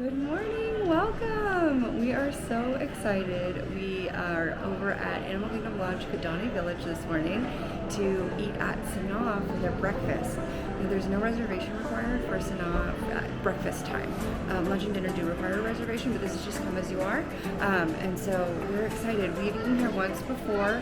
Good morning, welcome! We are so excited. We are over at Animal Kingdom Lodge, Kidani Village this morning to eat at Sanaa for their breakfast. Now, there's no reservation required for Sanaa at breakfast time. Lunch and dinner do require a reservation, but this is just come as you are. And so we're excited. We've eaten here once before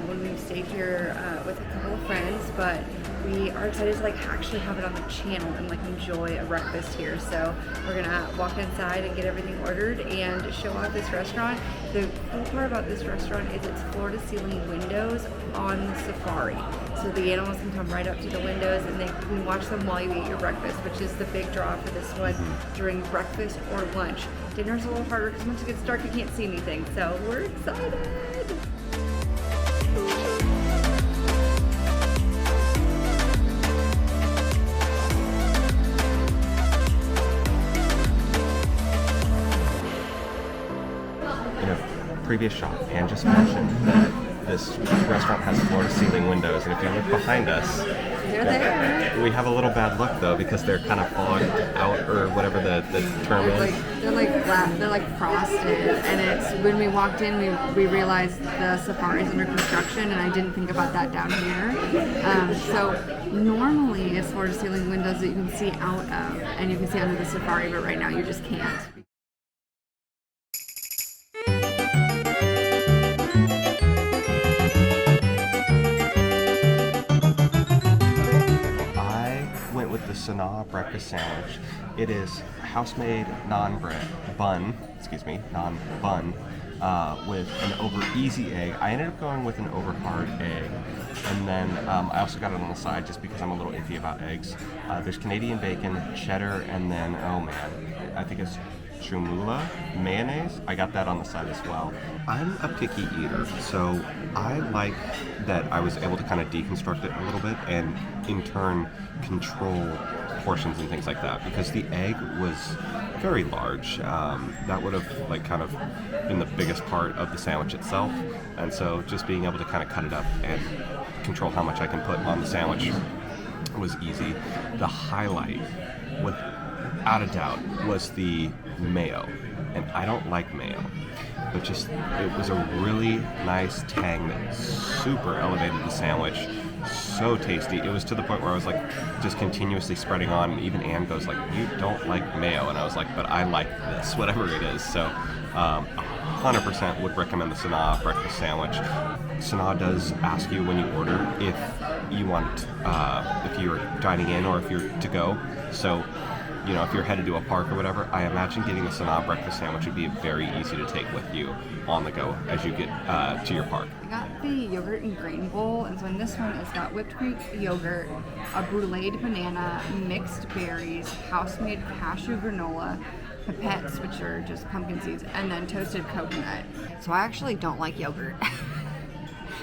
when we've stayed here with a couple of friends, but we are excited to actually have it on the channel and enjoy a breakfast here. So we're gonna walk inside and get everything ordered and show off this restaurant. The cool part about this restaurant is it's floor to ceiling windows on the safari. So the animals can come right up to the windows and you can watch them while you eat your breakfast, which is the big draw for this one during breakfast or lunch. Dinner's a little harder because once it gets dark you can't see anything. So we're excited. Previous shop, Anne just mentioned that this restaurant has floor-to-ceiling windows, and if you look behind us, they're there. We have a little bad look though because they're kind of fogged out, or whatever the term is. They're flat, they're frosted, and it's when we walked in, we realized the safari is under construction, and I didn't think about that down here. So normally it's floor-to-ceiling windows that you can see out of, and you can see under the safari, but right now you just can't. With the Sanaa breakfast sandwich. It is house-made non-bun, with an over easy egg. I ended up going with an over hard egg, and then I also got it on the side just because I'm a little iffy about eggs. There's Canadian bacon, cheddar, and then I think it's chumula mayonnaise. I got that on the side as well. I'm a picky eater, so I like that I was able to kind of deconstruct it a little bit and in turn control portions and things like that, because the egg was very large. That would have kind of been the biggest part of the sandwich itself, and so just being able to kind of cut it up and control how much I can put on the sandwich was easy. The highlight, without a doubt, was the mayo, and I don't like mayo, but just it was a really nice tang that super elevated the sandwich. So tasty. It was to the point where I was just continuously spreading on, and even Anne goes you don't like mayo, and I was but I like this, whatever it is. So 100% would recommend the Sanaa breakfast sandwich. Sanaa does ask you when you order if you want, if you're dining in or if you're to go. So if you're headed to a park or whatever, I imagine getting the Sanaa breakfast sandwich would be very easy to take with you on the go as you get to your park. I got the yogurt and grain bowl, and so in this one it's got whipped cream yogurt, a bruleed banana, mixed berries, house-made cashew granola, pipettes, which are just pumpkin seeds, and then toasted coconut. So I actually don't like yogurt.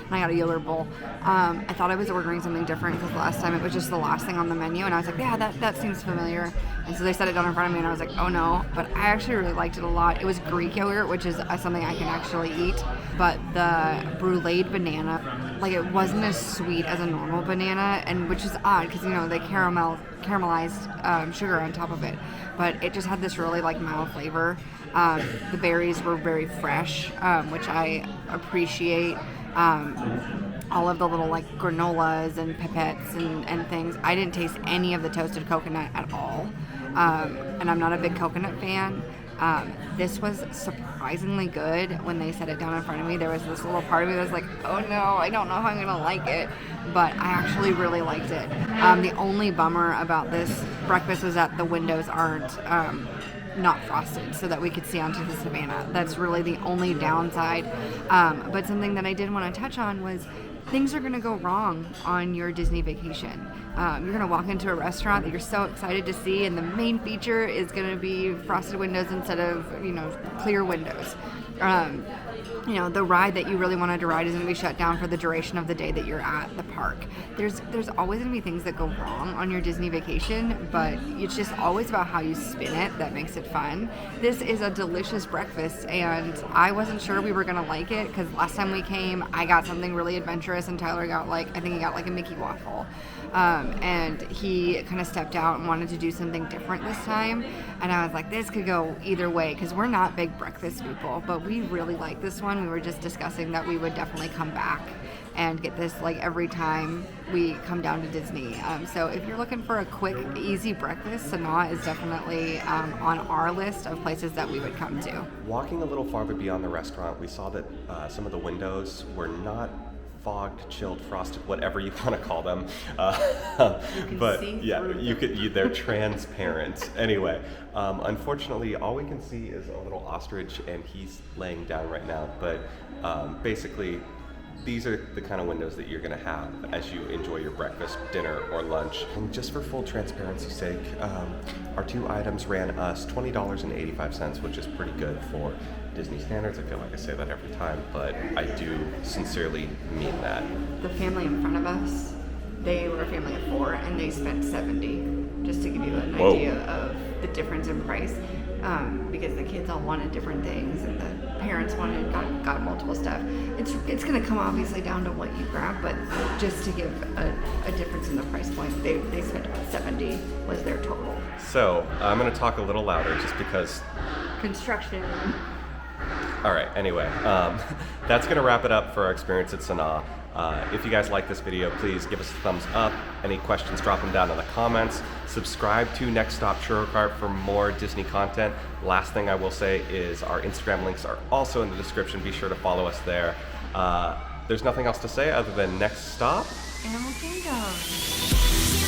And I got a yogurt bowl. I thought I was ordering something different because last time it was just the last thing on the menu, and I was yeah, that seems familiar. And so they set it down in front of me, and I was oh no. But I actually really liked it a lot. It was Greek yogurt, which is something I can actually eat. But the bruleed banana, it wasn't as sweet as a normal banana, and which is odd because they caramelized sugar on top of it. But it just had this really mild flavor. The berries were very fresh, which I appreciate. All of the little granolas and pipettes and things. I didn't taste any of the toasted coconut at all, and I'm not a big coconut fan. This was surprisingly good. When they set it down in front of me, there was this little part of me that was oh no, I don't know if I'm gonna like it, but I actually really liked it. The only bummer about this breakfast was that the windows aren't not frosted so that we could see onto the savannah. That's really the only downside. But something that I did want to touch on was things are going to go wrong on your Disney vacation. You're going to walk into a restaurant that you're so excited to see, and the main feature is going to be frosted windows instead of clear windows. The ride that you really wanted to ride is going to be shut down for the duration of the day that you're at the park. There's always going to be things that go wrong on your Disney vacation, but it's just always about how you spin it that makes it fun. This is a delicious breakfast, and I wasn't sure we were going to like it because last time we came, I got something really adventurous waitress, and Tyler got I think he got a Mickey waffle. And he kind of stepped out and wanted to do something different this time. And I was like, this could go either way, because we're not big breakfast people, but we really like this one. We were just discussing that we would definitely come back and get this every time we come down to Disney. So if you're looking for a quick, easy breakfast, Sanaa is definitely on our list of places that we would come to. Walking a little farther beyond the restaurant, we saw that some of the windows were not fogged, chilled, frosted, whatever you want to call them. But yeah, they're transparent. Anyway, unfortunately, all we can see is a little ostrich, and he's laying down right now. But basically, these are the kind of windows that you're going to have as you enjoy your breakfast, dinner, or lunch. And just for full transparency's sake, our 2 items ran us $20.85, which is pretty good for Disney standards. I feel like I say that every time, but I do sincerely mean that. The family in front of us, they were a family of 4, and they spent $70, just to give you an idea of the difference in price. Because the kids all wanted different things, and the parents got multiple stuff. It's going to come obviously down to what you grab, but just to give a difference in the price point, they spent about $70 was their total. So I'm going to talk a little louder just because construction. All right, anyway, that's going to wrap it up for our experience at Sanaa. If you guys like this video, please give us a thumbs up. Any questions, drop them down in the comments. Subscribe to Next Stop Churro Cart for more Disney content. Last thing I will say is our Instagram links are also in the description. Be sure to follow us there. There's nothing else to say other than next stop. Animal Kingdom.